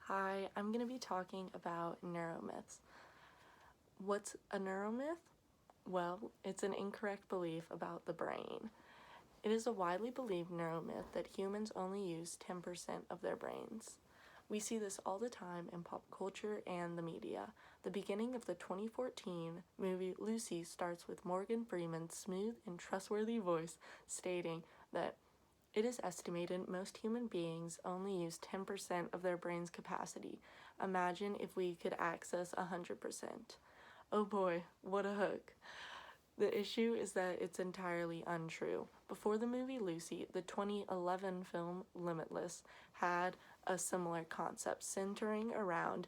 Hi, I'm going to be talking about neuromyths. What's a neuromyth? Well, it's an incorrect belief about the brain. It is a widely believed neuromyth that humans only use 10% of their brains. We see this all the time in pop culture and the media. The beginning of the 2014 movie Lucy starts with Morgan Freeman's smooth and trustworthy voice stating that it is estimated most human beings only use 10% of their brain's capacity. Imagine if we could access 100%. Oh boy, what a hook. The issue is that it's entirely untrue. Before the movie Lucy, the 2011 film Limitless had a similar concept centering around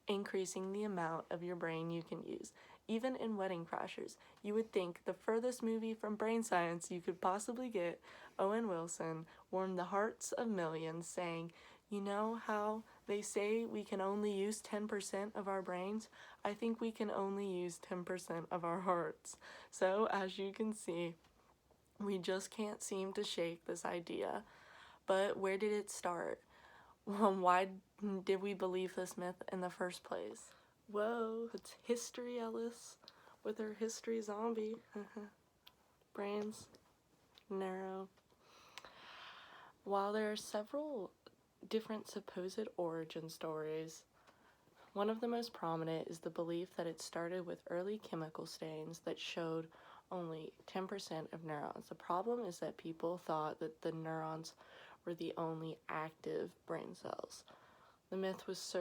increasing the amount of your brain you can use. Even in Wedding Crashers, you would think the furthest movie from brain science you could possibly get, Owen Wilson warmed the hearts of millions saying, "You know how they say we can only use 10% of our brains? I think we can only use 10% of our hearts." So, as you can see, we just can't seem to shake this idea. But where did it start? Why did we believe this myth in the first place? Whoa, it's history, Ellis, with her history zombie. Brains, neuro. While there are several different supposed origin stories, one of the most prominent is the belief that it started with early chemical stains that showed only 10% of neurons. The problem is that people thought that the neurons were the only active brain cells. The myth was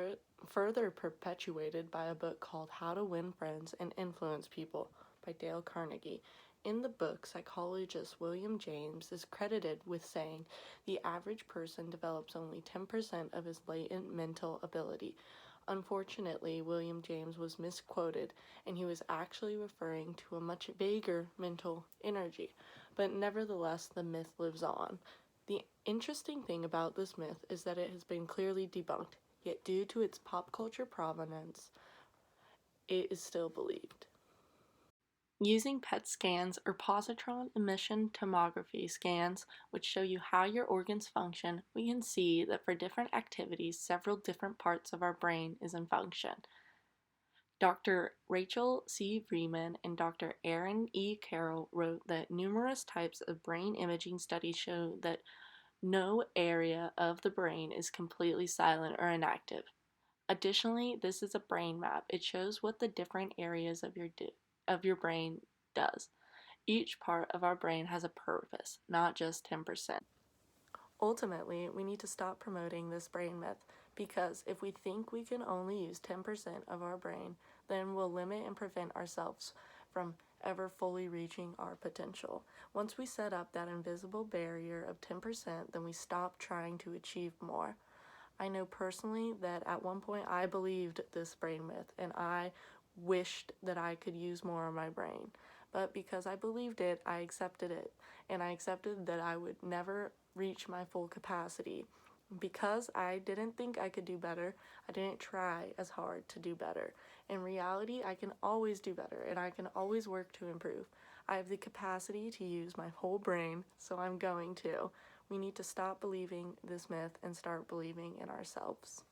further perpetuated by a book called How to Win Friends and Influence People by Dale Carnegie. In the book, psychologist William James is credited with saying the average person develops only 10% of his latent mental ability. Unfortunately, William James was misquoted, and he was actually referring to a much vaguer mental energy. But nevertheless, the myth lives on. The interesting thing about this myth is that it has been clearly debunked, yet due to its pop culture provenance, it is still believed. Using PET scans or positron emission tomography scans, which show you how your organs function, we can see that for different activities, several different parts of our brain is in function. Dr. Rachel C. Freeman and Dr. Aaron E. Carroll wrote that numerous types of brain imaging studies show that no area of the brain is completely silent or inactive. Additionally, this is a brain map. It shows what the different areas of your brain does. Each part of our brain has a purpose, not just 10%. Ultimately, we need to stop promoting this brain myth because if we think we can only use 10% of our brain, then we'll limit and prevent ourselves from ever fully reaching our potential. Once we set up that invisible barrier of 10%, then we stop trying to achieve more. I know personally that at one point I believed this brain myth and I wished that I could use more of my brain. But because I believed it, I accepted it. And I accepted that I would never reach my full capacity. Because I didn't think I could do better, I didn't try as hard to do better. In reality, I can always do better and I can always work to improve. I have the capacity to use my whole brain, so I'm going to. We need to stop believing this myth and start believing in ourselves.